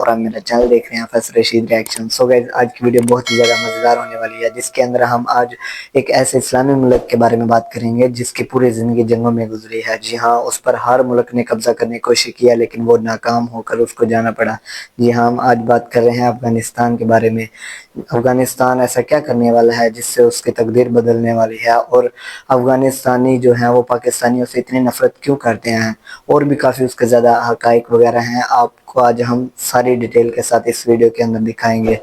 और आप मेरा चैनल देख रहे हैं Faisal Rashid reaction. So guys, आज की वीडियो बहुत ही ज़्यादा मज़ेदार होने वाली है, जिसके अंदर हम आज एक ऐसे इस्लामी मुल्क के बारे में बात करेंगे जिसकी पूरी ज़िंदगी जंगों में गुजरी है। जी हाँ, उस पर हर मुल्क ने कब्जा करने की कोशिश किया, लेकिन वो नाकाम होकर उसको जाना पड़ा। जी हाँ, हम आज बात कर रहे हैं अफ़गानिस्तान के बारे में। अफ़गानिस्तान ऐसा क्या करने वाला है जिससे उसकी तकदीर बदलने वाली है, और अफ़गानिस्तानी जो हैं वो पाकिस्तानियों से इतनी नफ़रत क्यों करते हैं, और भी काफ़ी उसके ज़्यादा हक़ाइक़ वगैरह हैं। आपको आज हम सारी डिटेल के साथ इस वीडियो के अंदर दिखाएंगे।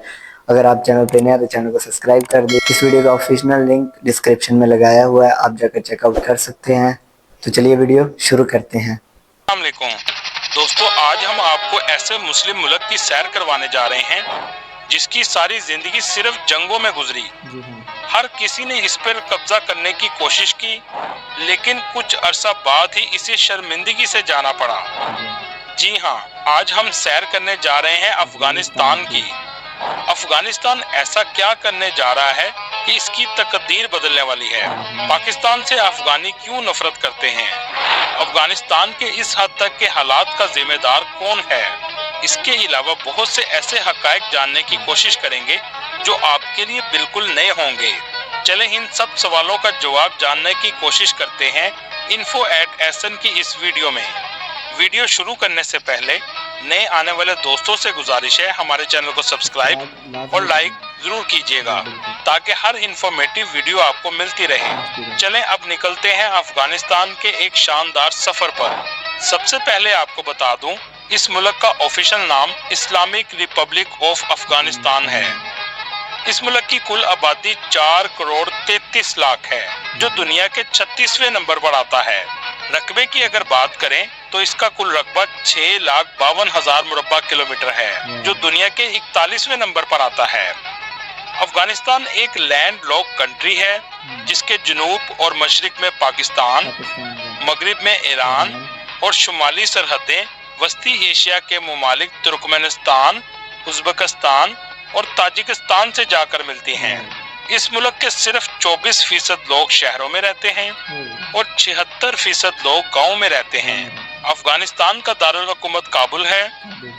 अगर आप चैनल पे नए हैं तो चैनल को सब्सक्राइब कर दें। इस वीडियो का ऑफिशियल लिंक डिस्क्रिप्शन में लगाया हुआ है, आप जाकर चेकआउट कर सकते हैं। तो चलिए वीडियो शुरू करते हैं। अस्सलाम वालेकुम दोस्तों, आज हम आपको ऐसे मुस्लिम मुल्क की सैर करवाने जा रहे हैं जिसकी सारी जिंदगी सिर्फ जंगों में गुजरी। हर किसी ने इस पर कब्जा करने की कोशिश की, लेकिन कुछ अरसा बाद ही इसे शर्मिंदगी से जाना पड़ा। जी हाँ, आज हम सैर करने जा रहे हैं अफगानिस्तान की। अफगानिस्तान ऐसा क्या करने जा रहा है कि इसकी तकदीर बदलने वाली है। पाकिस्तान से अफगानी क्यों नफरत करते हैं? अफगानिस्तान के इस हद तक के हालात का जिम्मेदार कौन है? इसके अलावा बहुत से ऐसे हक़ाइक़ जानने की कोशिश करेंगे जो आपके लिए बिल्कुल नए होंगे। चले इन सब सवालों का जवाब जानने की कोशिश करते हैं info@SN की इस वीडियो में। वीडियो शुरू करने से पहले नए आने वाले दोस्तों से गुजारिश है, हमारे चैनल को सब्सक्राइब और लाइक जरूर कीजिएगा ताकि हर इंफॉर्मेटिव वीडियो आपको मिलती रहे। चलें अब निकलते हैं अफगानिस्तान के एक शानदार सफर पर। सबसे पहले आपको बता दूं, इस मुल्क का ऑफिशियल नाम इस्लामिक रिपब्लिक ऑफ अफगानिस्तान है। इस मुल्क की कुल आबादी 4 करोड़ 33 लाख है, जो दुनिया के 36वें नंबर पर आता है। रकबे की अगर बात करें तो इसका कुल रकबा 6,52,000 मुरब्बा किलोमीटर है, जो दुनिया के 41वें नंबर पर आता है। अफगानिस्तान एक लैंड लॉक कंट्री है, जिसके जनूब और मशरिक में पाकिस्तान, मगरिब में ईरान और शुमाली सरहदें वस्ती एशिया के ममालिक तुर्कमेनिस्तान, उज़्बेकिस्तान और ताजिकिस्तान से जाकर मिलती हैं। इस मुल्क के सिर्फ 24% लोग शहरों में रहते हैं और 76% लोग गाँव में रहते हैं। अफगानिस्तान का दारुल हुकूमत काबुल है,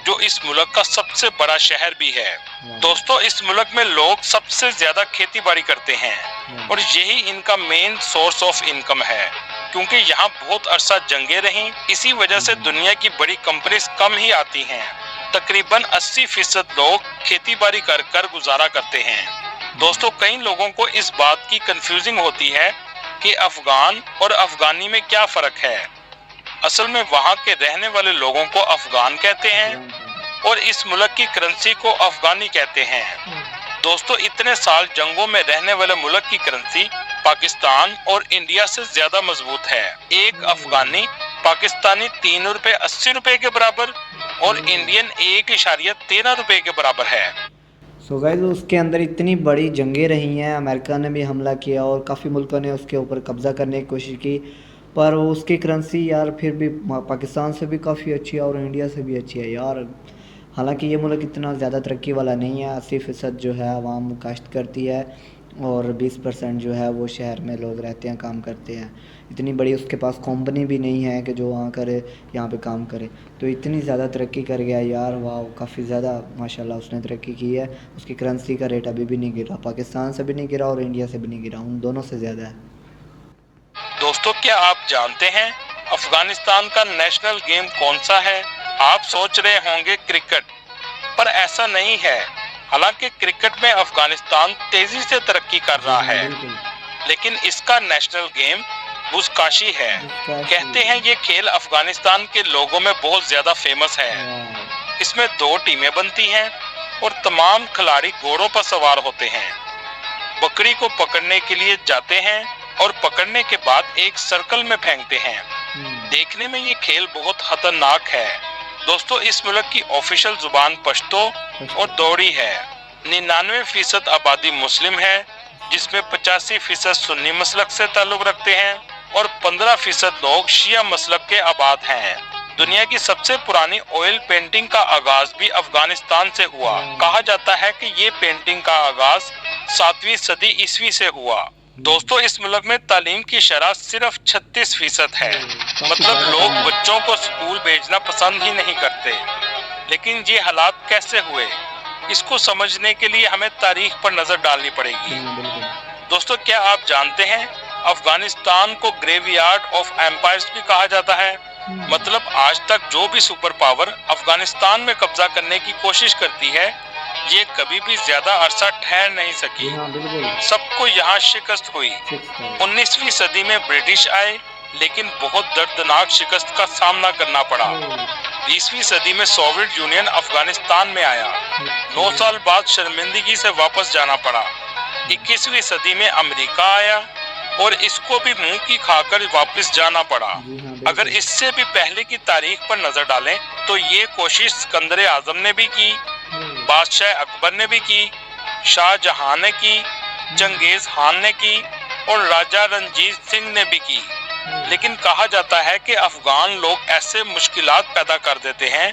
जो इस मुल्क का सबसे बड़ा शहर भी है। दोस्तों, इस मुल्क में लोग सबसे ज्यादा खेती बाड़ी करते हैं और यही इनका मेन सोर्स ऑफ इनकम है। क्योंकि यहाँ बहुत अरसा जंगें रहीं, इसी वजह से दुनिया की बड़ी कंपनीज कम ही आती हैं। तकरीबन 80% लोग खेती बाड़ी कर कर गुजारा करते हैं। दोस्तों, कई लोगों को इस बात की कंफ्यूजिंग होती है कि अफगान और अफगानी में क्या फर्क है। असल में वहाँ के रहने वाले लोगों को अफगान कहते हैं और इस मुल्क की करेंसी को अफगानी कहते हैं। दोस्तों, इतने साल जंगों में रहने वाले मुल्क की करेंसी पाकिस्तान और इंडिया से ज्यादा मजबूत है। एक अफगानी पाकिस्तानी 3 रुपए 80 रुपए के बराबर और इंडियन 1.13 रुपए के बराबर है। सो गाइस, उसके अंदर इतनी बड़ी जंगें रही हैं, अमेरिका ने भी हमला किया और काफ़ी मुल्कों ने उसके ऊपर कब्ज़ा करने की कोशिश की, पर उसकी करेंसी यार फिर भी पाकिस्तान से भी काफ़ी अच्छी है और इंडिया से भी अच्छी है यार। हालांकि ये मुल्क इतना ज़्यादा तरक्की वाला नहीं है। 80% जो है आवाम काश्त करती है और 20% जो है वो शहर में लोग रहते हैं, काम करते हैं। इतनी बड़ी उसके पास कंपनी भी नहीं है कि जो वहाँ करे, यहाँ पे काम करे। तो इतनी ज़्यादा तरक्की कर गया यार, वाह, काफ़ी ज़्यादा माशाल्लाह उसने तरक्की की है। उसकी करेंसी का रेट अभी भी नहीं गिरा, पाकिस्तान से भी नहीं गिरा और इंडिया से भी नहीं गिरा, उन दोनों से ज़्यादा है। दोस्तों, क्या आप जानते हैं अफगानिस्तान का नेशनल गेम कौन सा है? आप सोच रहे होंगे क्रिकेट, पर ऐसा नहीं है। हालांकि क्रिकेट में अफगानिस्तान तेजी से तरक्की कर रहा है, लेकिन इसका नेशनल गेम बुज़काशी है। कहते हैं ये खेल अफगानिस्तान के लोगों में बहुत ज्यादा फेमस है। इसमें 2 टीमें बनती हैं और तमाम खिलाड़ी घोड़ों पर सवार होते हैं, बकरी को पकड़ने के लिए जाते हैं और पकड़ने के बाद एक सर्कल में फेंकते हैं। देखने में ये खेल बहुत खतरनाक है। दोस्तों, इस मुल्क की ऑफिशियल जुबान पश्तो और दोड़ी है। 99% आबादी मुस्लिम है, जिसमें 85% सुन्नी मसलक से ताल्लुक रखते हैं और 15% लोग शिया मसलक के आबाद हैं। दुनिया की सबसे पुरानी ऑयल पेंटिंग का आगाज भी अफगानिस्तान से हुआ। कहा जाता है कि ये पेंटिंग का आगाज 7वीं सदी ईस्वी से हुआ। दोस्तों, इस मुल्क में तालीम की शरह सिर्फ 36% है। मतलब लोग बच्चों को स्कूल भेजना पसंद ही नहीं करते। लेकिन ये हालात कैसे हुए, इसको समझने के लिए हमें तारीख पर नजर डालनी पड़ेगी। दोस्तों, क्या आप जानते हैं अफगानिस्तान को ग्रेवयार्ड ऑफ एम्पायर्स भी कहा जाता है। मतलब आज तक जो भी सुपर पावर अफगानिस्तान में कब्जा करने की कोशिश करती है, ये कभी भी ज्यादा अरसा ठहर नहीं सकी। सबको यहाँ शिकस्त हुई। 19वीं सदी में ब्रिटिश आए, लेकिन बहुत दर्दनाक शिकस्त का सामना करना पड़ा। 20वीं सदी में सोवियत यूनियन अफगानिस्तान में आया। 9 साल बाद शर्मिंदगी से वापस जाना पड़ा। 21वीं सदी में अमेरिका आया और इसको भी मुंह की खाकर वापस जाना पड़ा। अगर इससे भी पहले की तारीख पर नजर डालें तो ये कोशिश सिकंदर आजम ने भी की, बादशाह अकबर ने भी की, शाहजहां ने की, चंगेज खान ने की और राजा रंजीत सिंह ने भी की। लेकिन कहा जाता है कि अफगान लोग ऐसे मुश्किलात पैदा कर देते हैं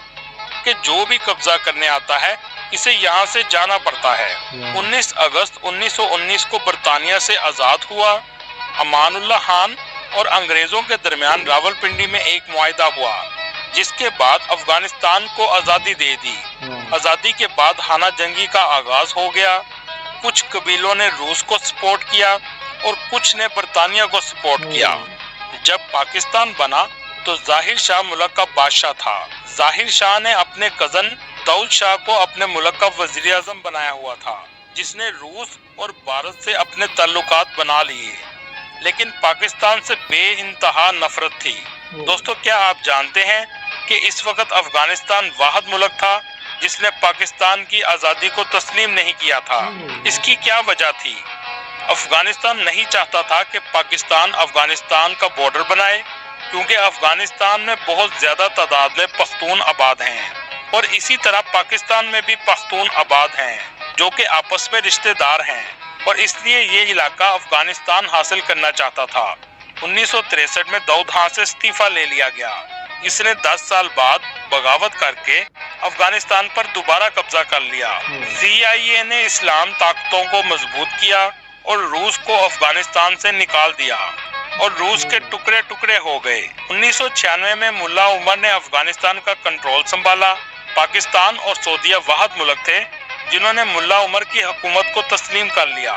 कि जो भी कब्जा करने आता है इसे यहाँ से जाना पड़ता है। 19 अगस्त 1919 को बरतानिया से आजाद हुआ। अमानुल्लाह खान और अंग्रेजों के दरमियान रावलपिंडी में एक मुआहिदा हुआ, जिसके बाद अफगानिस्तान को आजादी दे दी। आजादी के बाद खाना जंगी का आगाज हो गया। कुछ कबीलों ने रूस को सपोर्ट किया और कुछ ने बरतानिया को सपोर्ट किया। जब पाकिस्तान बना तो जाहिर शाह मुल्क का बादशाह था। जाहिर शाह ने अपने कजन दाऊद शाह को अपने मुल्क का वजीर आजम बनाया हुआ था, जिसने रूस और भारत से अपने ताल्लुकात बना लिए, लेकिन पाकिस्तान से बेइंतहा नफरत थी। दोस्तों, क्या आप जानते हैं कि इस वक्त अफगानिस्तान वाहिद मुल्क था जिसने पाकिस्तान की आज़ादी को तस्लीम नहीं किया था। इसकी क्या वजह थी? अफगानिस्तान नहीं चाहता था कि पाकिस्तान अफगानिस्तान का बॉर्डर बनाए, क्योंकि अफगानिस्तान में बहुत ज्यादा तादाद में पख्तून आबाद हैं और इसी तरह पाकिस्तान में भी पख्तून आबाद हैं जो कि आपस में रिश्तेदार हैं, और इसलिए ये इलाका अफगानिस्तान हासिल करना चाहता था। 1963 में दाऊद खान से इस्तीफा ले लिया गया। इसने 10 साल बाद बगावत करके अफगानिस्तान पर दोबारा कब्जा कर लिया। CIA ने इस्लाम ताकतों को मजबूत किया और रूस को अफगानिस्तान से निकाल दिया और रूस के टुकड़े टुकड़े हो गए। 1996 में मुल्ला उमर ने अफगानिस्तान का कंट्रोल संभाला। पाकिस्तान और सऊदीया वाहिद मुल्क थे जिन्होंने मुल्ला उमर की हुकूमत को तस्लीम कर लिया,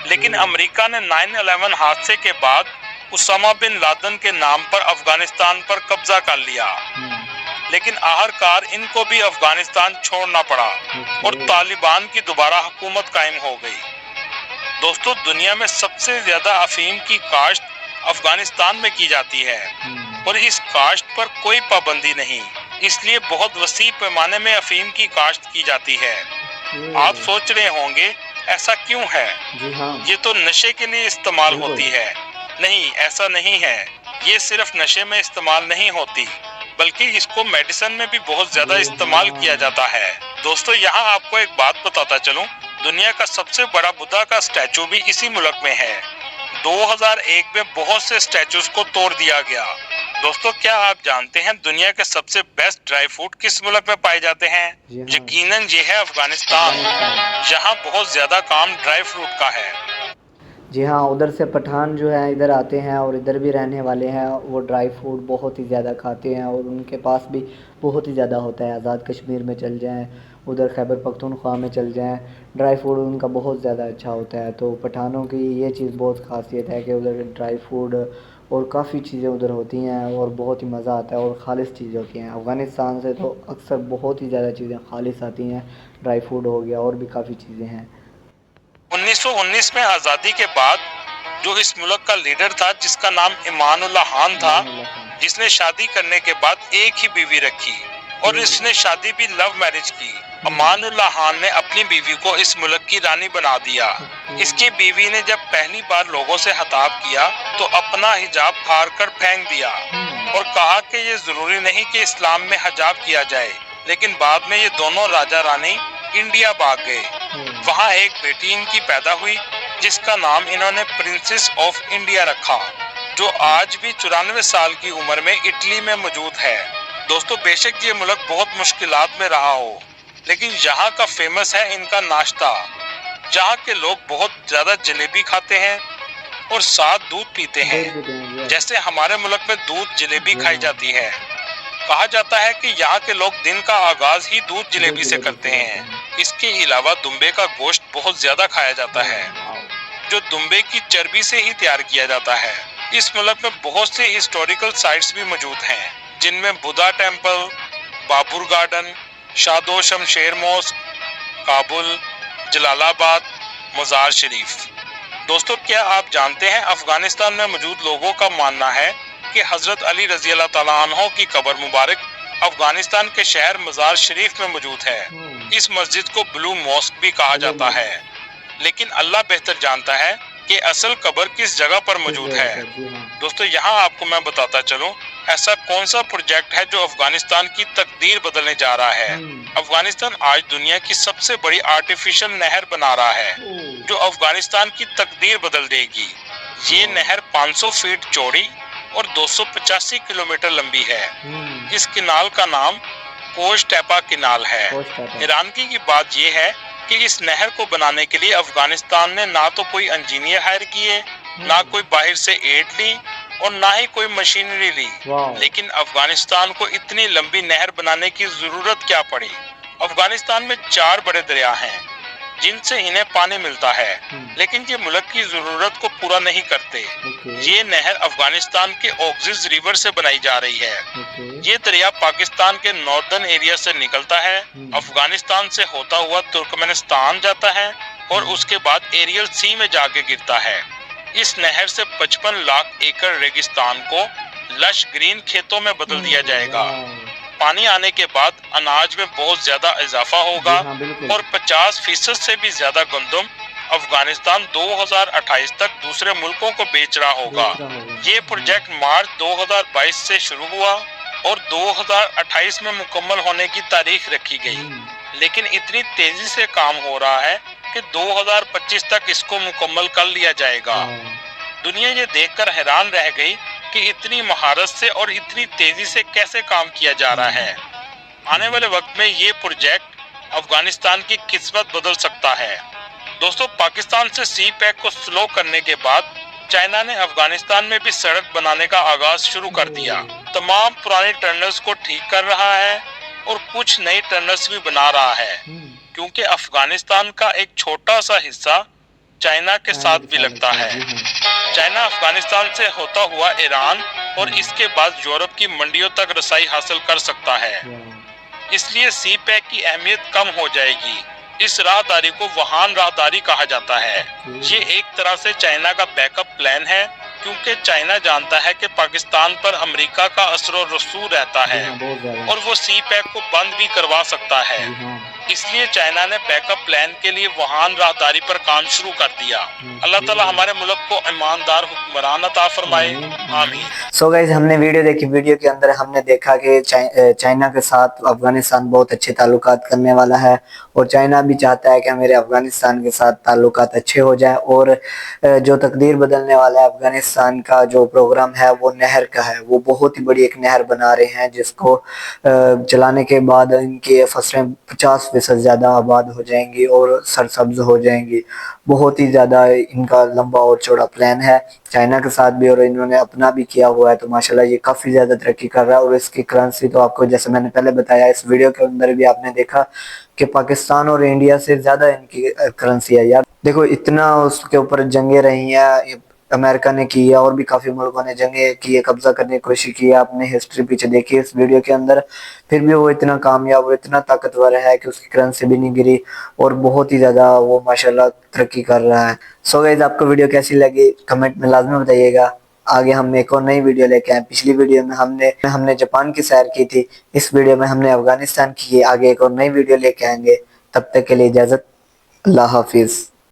लेकिन अमेरिका ने 9/11 हादसे के बाद उसामा बिन लादेन के नाम पर अफगानिस्तान पर कब्जा कर लिया, लेकिन आखिरकार इनको भी अफगानिस्तान छोड़ना पड़ा और तालिबान की दोबारा हुकूमत कायम हो गई। दोस्तों, दुनिया में सबसे ज्यादा अफीम की काश्त अफगानिस्तान में की जाती है और इस काश्त पर कोई पाबंदी नहीं, इसलिए बहुत वसी पैमाने में अफीम की काश्त की जाती है। आप सोच रहे होंगे ऐसा क्यों है? जी हाँ। ये तो नशे के लिए इस्तेमाल होती है। नहीं, ऐसा नहीं है। ये सिर्फ नशे में इस्तेमाल नहीं होती, बल्कि इसको मेडिसिन में भी बहुत ज्यादा इस्तेमाल किया जाता है। दोस्तों, यहाँ आपको एक बात बताता चलूं, दुनिया का सबसे बड़ा बुद्धा का स्टैचू भी इसी मुल्क में है। 2001 में बहुत से स्टैचूज को तोड़ दिया गया। दोस्तों, क्या आप जानते हैं दुनिया के सबसे बेस्ट ड्राई फ्रूट किस मुल्क में पाए जाते हैं? यकीनन ये है अफगानिस्तान। यहाँ बहुत ज्यादा काम ड्राई फ्रूट का है। जी हाँ, उधर से पठान जो है इधर आते हैं और इधर भी रहने वाले हैं, वो ड्राई फ्रूट बहुत ही ज़्यादा खाते हैं और उनके पास भी बहुत ही ज़्यादा होता है। आज़ाद कश्मीर में चल जाएं, उधर खैबर पख्तूनख्वा में चल जाएं, ड्राई फ्रूट उनका बहुत ज़्यादा अच्छा होता है। तो पठानों की ये चीज़ बहुत खासियत है कि उधर ड्राई फ्रूट और काफ़ी चीज़ें उधर होती हैं और बहुत ही मज़ा आता है और खालिश चीज़ें होती हैं। अफ़गानिस्तान से तो अक्सर बहुत ही ज़्यादा चीज़ें खालिश आती हैं, ड्राई फ्रूट हो गया और भी काफ़ी चीज़ें हैं। 1919 में आज़ादी के बाद जो इस मुल्क का लीडर था, जिसका नाम इमानुल्लाह खान था, जिसने शादी करने के बाद एक ही बीवी रखी और इसने शादी भी लव मैरिज की। अमानुल्लाह खान ने अपनी बीवी को इस मुल्क की रानी बना दिया। इसकी बीवी ने जब पहली बार लोगों से खिताब किया तो अपना हिजाब फाड़ कर फेंक दिया और कहा कि ये जरूरी नहीं कि इस्लाम में हिजाब किया जाए। लेकिन बाद में ये दोनों राजा रानी इंडिया भाग गए। वहाँ एक बेटी इनकी पैदा हुई जिसका नाम इन्होंने प्रिंसेस ऑफ इंडिया रखा, जो आज भी 94 साल की उम्र में इटली में मौजूद है। दोस्तों, बेशक ये मुल्क बहुत मुश्किलात में रहा हो, लेकिन यहाँ का फेमस है इनका नाश्ता। यहाँ के लोग बहुत ज्यादा जलेबी खाते हैं और साथ दूध पीते हैं। जैसे हमारे मुल्क में दूध जलेबी खाई जाती है, کہا جاتا ہے کہ یہاں کے لوگ دن کا آغاز ہی دودھ جلیبی سے کرتے ہیں۔ اس کے علاوہ دمبے کا گوشت بہت زیادہ کھایا جاتا ہے جو دمبے کی چربی سے ہی تیار کیا جاتا ہے۔ اس ملک میں بہت سے ہسٹوریکل سائٹس بھی موجود ہیں جن میں Buddha temple, Babur garden, Shadu Shamshir mosque, Kabul, جلال آباد، مزار شریف۔ دوستو، کیا آپ جانتے ہیں افغانستان میں موجود لوگوں کا ماننا ہے کہ حضرت علی رضی اللہ تعالیٰ عنہ کی قبر مبارک افغانستان کے شہر مزار شریف میں موجود ہے۔ اس مسجد کو بلو موسک بھی کہا جاتا ہے، لیکن اللہ بہتر جانتا ہے کہ اصل قبر کس جگہ پر موجود ہے۔ دوستو، یہاں آپ کو میں بتاتا چلوں ایسا کون سا پروجیکٹ ہے جو افغانستان کی تقدیر بدلنے جا رہا ہے۔ افغانستان آج دنیا کی سب سے بڑی آرٹیفیشل نہر بنا رہا ہے جو افغانستان کی تقدیر بدل دے گی۔ یہ نہر 500 فیٹ چوڑی اور 285 کلومیٹر لمبی ہے۔ اس کنال کا نام کوش ٹیپا کنال ہے۔ حیرانگی کی بات یہ ہے کہ اس نہر کو بنانے کے لیے افغانستان نے نہ تو کوئی انجینئر ہائر کیے، نہ کوئی باہر سے ایڈ لی اور نہ ہی کوئی مشینری لی۔ لیکن افغانستان کو اتنی لمبی نہر بنانے کی ضرورت کیا پڑی؟ افغانستان میں 4 بڑے دریا ہیں جن سے انہیں پانی ملتا ہے، لیکن یہ ملک کی ضرورت کو پورا نہیں کرتے۔ یہ نہر افغانستان کے اوکسز ریور سے بنائی جا رہی ہے۔ یہ دریا پاکستان کے ناردرن ایریا سے نکلتا ہے، افغانستان سے ہوتا ہوا ترکمانستان جاتا ہے اور اس کے بعد ایریل سی میں جا کے گرتا ہے۔ اس نہر سے 55 لاکھ ایکڑ ریگستان کو لش گرین کھیتوں میں بدل دیا جائے گا۔ پانی آنے کے بعد اناج میں بہت زیادہ اضافہ ہوگا اور 50% سے بھی زیادہ گندم افغانستان 2028 تک دوسرے ملکوں کو بیچ رہا ہوگا۔ یہ پروجیکٹ مارچ 2022 سے شروع ہوا اور 2028 میں مکمل ہونے کی تاریخ رکھی گئی، لیکن اتنی تیزی سے کام ہو رہا ہے کہ 2025 تک اس کو مکمل کر لیا جائے گا۔ دنیا یہ دیکھ کر حیران رہ گئی کہ اتنی مہارت سے اور اتنی تیزی سے کیسے کام کیا جا رہا ہے۔ آنے والے وقت میں یہ پروجیکٹ افغانستان کی قسمت بدل سکتا ہے۔ دوستو، پاکستان سے سی پیک کو سلو کرنے کے بعد چائنا نے افغانستان میں بھی سڑک بنانے کا آغاز شروع کر دیا۔ تمام پرانی ٹنلز کو ٹھیک کر رہا ہے اور کچھ نئی ٹنلز بھی بنا رہا ہے، کیونکہ افغانستان کا ایک چھوٹا سا حصہ چائنا کے ساتھ بھی لگتا ہے۔ چائنا افغانستان سے ہوتا ہوا ایران اور اس کے بعد یورپ کی منڈیوں تک رسائی حاصل کر سکتا ہے، اس لیے سی پیک کی اہمیت کم ہو جائے گی۔ اس راہداری کو ووہان راہداری کہا جاتا ہے۔ یہ ایک طرح سے چائنا کا بیک اپ پلان ہے، کیونکہ چائنا جانتا ہے کہ پاکستان پر امریکہ کا اثر و رسوخ رہتا ہے اور وہ سی پیک کو بند بھی کروا سکتا ہے۔ اس لیے چائنا نے بیک اپ پلان کے لیے ووہان راہداری پر کام شروع کر دیا۔ اللہ تعالیٰ ہمارے ملک کو ایماندار حکمران عطا فرمائے، آمین۔ سو گائز، ہم نے ویڈیو دیکھی، ویڈیو کے اندر ہم نے دیکھا کہ چائنا کے ساتھ افغانستان بہت اچھے تعلقات کرنے والا ہے اور چائنا بھی چاہتا ہے کہ میرے افغانستان کے ساتھ تعلقات اچھے ہو جائیں، اور جو تقدیر بدلنے والا ہے افغانستان کا جو پروگرام ہے وہ نہر کا ہے۔ وہ بہت ہی بڑی ایک نہر بنا رہے ہیں جس کو چلانے کے بعد ان کی فصلیں 50% زیادہ آباد ہو جائیں گی اور سرسبز ہو جائیں گی۔ بہت ہی زیادہ ان کا لمبا اور چوڑا پلان ہے چائنا کے ساتھ بھی، اور انہوں نے اپنا بھی کیا ہوا ہے، تو ماشاءاللہ یہ کافی زیادہ ترقی کر رہا ہے۔ اور اس کی کرنسی تو آپ کو جیسے میں نے پہلے بتایا، اس ویڈیو کے اندر بھی آپ نے دیکھا کہ پاکستان اور انڈیا سے زیادہ ان کی کرنسی ہے۔ یار دیکھو، اتنا اس کے اوپر جنگیں رہی ہیں، امریکہ نے کی ہے اور بھی کافی ملکوں نے جنگیں کی ہے، قبضہ کرنے کی کوشش کی ہے۔ آپ نے ہسٹری پیچھے دیکھی اس ویڈیو کے اندر، پھر بھی وہ اتنا کامیاب اور اتنا طاقتور ہے کہ اس کی کرنسی بھی نہیں گری اور بہت ہی زیادہ وہ ماشاءاللہ ترقی کر رہا ہے۔ سو گائز، آپ کو ویڈیو کیسی لگی کمنٹ میں لازمی بتائیے گا۔ آگے ہم ایک اور نئی ویڈیو لے کے آئے۔ پچھلی ویڈیو میں ہم نے جاپان کی سیر کی تھی، اس ویڈیو میں ہم نے افغانستان کی۔ آگے ایک اور نئی ویڈیو لے کے آئیں گے، تب تک کے لیے اجازت، اللہ حافظ۔